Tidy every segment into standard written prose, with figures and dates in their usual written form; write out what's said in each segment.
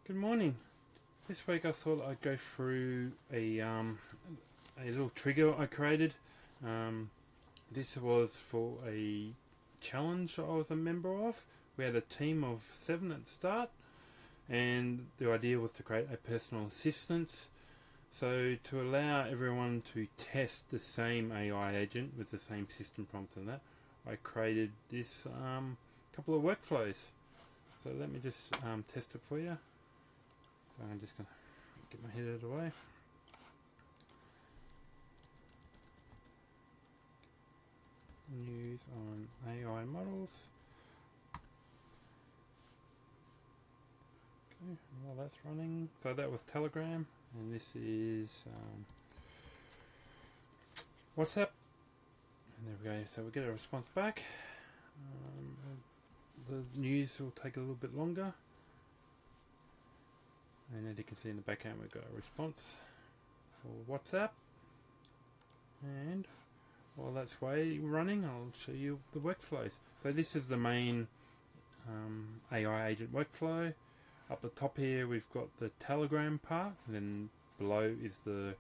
Good morning. This week I thought I'd go through a little trigger I created. This was for a challenge I was a member of. We had a team of 7 at the start, and the idea was to create a personal assistant. So to allow everyone to test the same AI agent with the same system prompts and that, I created this couple of workflows. So let me just test it for you. So I'm just going to get my head out of the way. News on AI models. Okay, while that's running. So that was Telegram, and this is WhatsApp. And there we go. So we get a response back. The news will take a little bit longer. And as you can see in the background, we've got a response for WhatsApp. And while that's running, I'll show you the workflows. So this is the main AI agent workflow. Up the top here, we've got the Telegram part, and then below is the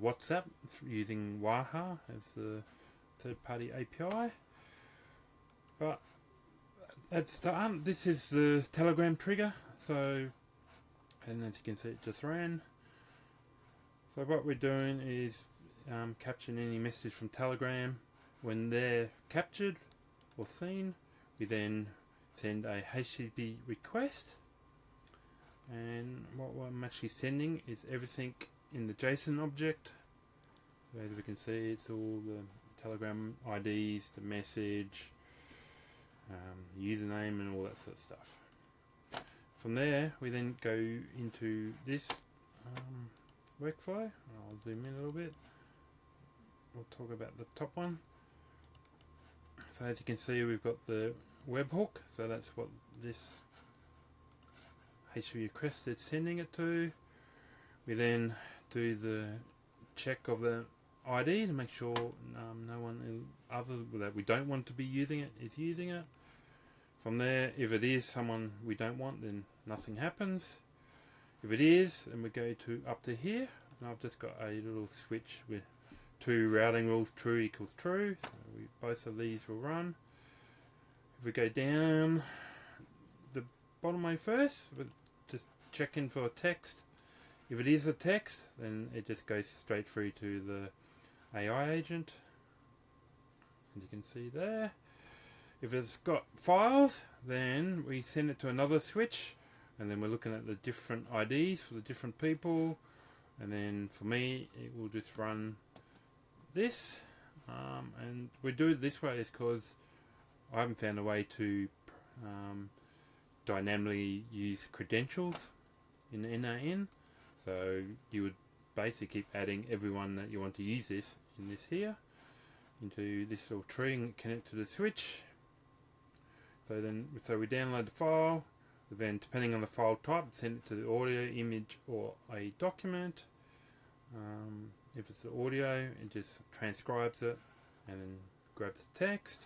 WhatsApp using Waha as the third-party API. But at start, this is the Telegram trigger. So, and as you can see, it just ran. So what we're doing is capturing any message from Telegram. When they're captured or seen, we then send a HTTP request. And what I'm actually sending is everything in the JSON object. So as we can see, it's all the Telegram IDs, the message, username, and all that sort of stuff. From there, we then go into this workflow. I'll zoom in a little bit. We'll talk about the top one. So as you can see, we've got the webhook. So that's what this HTTP request is sending it to. We then do the check of the ID to make sure no one other that we don't want to be using it is using it. From there, if it is someone we don't want, then nothing happens. If it is, then we go to up to here, and I've just got a little switch with 2 routing rules: true equals true. So both of these will run. If we go down the bottom way first, we'll just check in for a text. If it is a text, then it just goes straight through to the AI agent, as you can see there. If it's got files, then we send it to another switch, and then we're looking at the different IDs for the different people. And then for me, it will just run this. And we do it this way is because I haven't found a way to dynamically use credentials in NAN. So you would basically keep adding everyone that you want to use this in this here into this little tree and connect to the switch. So we download the file. Then, depending on the file type, send it to the audio, image, or a document. If it's the audio, it just transcribes it and then grabs the text.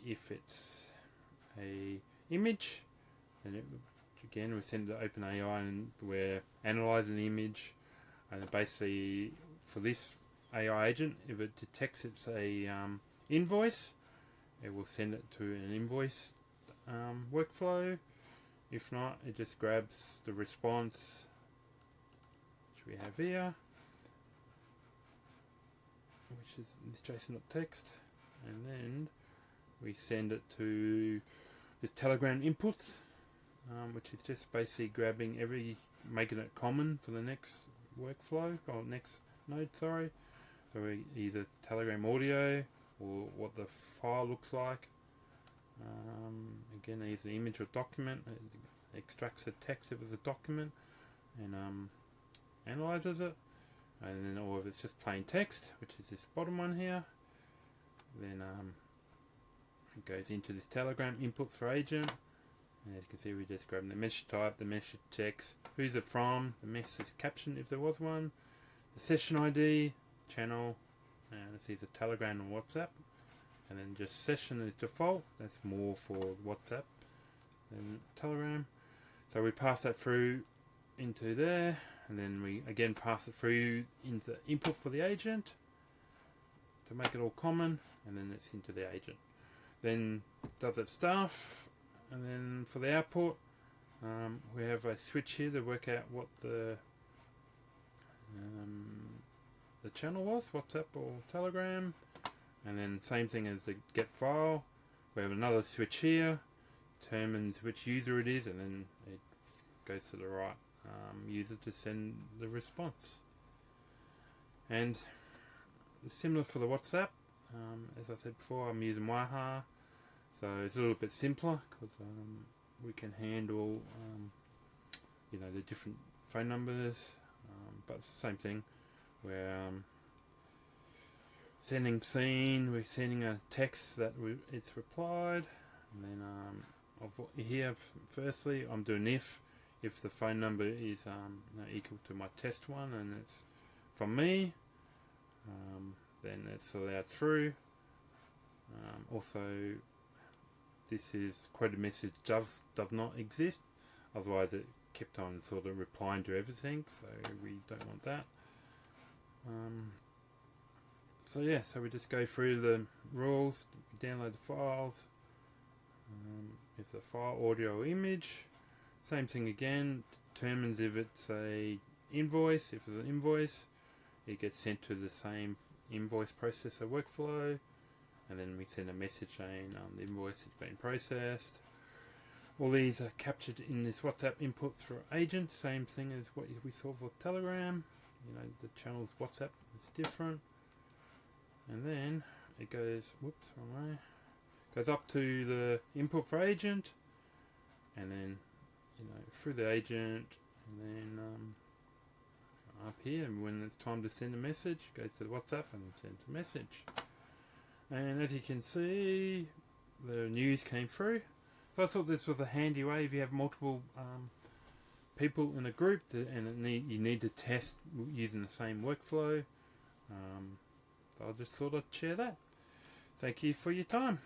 If it's a image, then again we send it to OpenAI, and we're analyzing the image. And basically, for this AI agent, if it detects it's a invoice, it will send it to an invoice workflow. If not, it just grabs the response, which we have here, which is this JSON.txt, and then we send it to this Telegram inputs, which is just basically grabbing making it common for the next workflow or next node. Sorry, so we either Telegram audio or what the file looks like. Again, either image or document. It extracts the text if it's a document and analyzes it. And then, or if it's just plain text, which is this bottom one here, then it goes into this Telegram input for agent. And as you can see, we just grab the message type, the message text, who's it from, the message caption if there was one, the session ID, channel, and it's either Telegram or WhatsApp. And then just session is default. That's more for WhatsApp than Telegram. So we pass that through into there, and then we again pass it through into input for the agent to make it all common, and then it's into the agent. Then does its stuff, and then for the output, we have a switch here to work out what the channel was, WhatsApp or Telegram, and then same thing as the get file. We have another switch here, determines which user it is, and then it goes to the right user to send the response. And similar for the WhatsApp, as I said before, I'm using Waha, so it's a little bit simpler because we can handle the different phone numbers, but it's the same thing. We're sending scene, we're sending a text that it's replied, and then here firstly I'm doing if the phone number is equal to my test one and it's from me, then it's allowed through. Also, this is quoted message does not exist, otherwise it kept on sort of replying to everything, so we don't want that. So we just go through the rules, download the files, if the file audio or image, same thing again, determines if it's a invoice. If it's an invoice, it gets sent to the same invoice processor workflow, and then we send a message saying the invoice has been processed. All these are captured in this WhatsApp input through agent, same thing as what we saw for Telegram. The channel's WhatsApp is different. And then it goes, wrong way, goes up to the input for agent, and then through the agent, and then up here, and when it's time to send a message, goes to the WhatsApp and sends a message. And as you can see, the news came through. So I thought this was a handy way if you have multiple people in a group and you need to test using the same workflow. So I just thought I'd share that. Thank you for your time.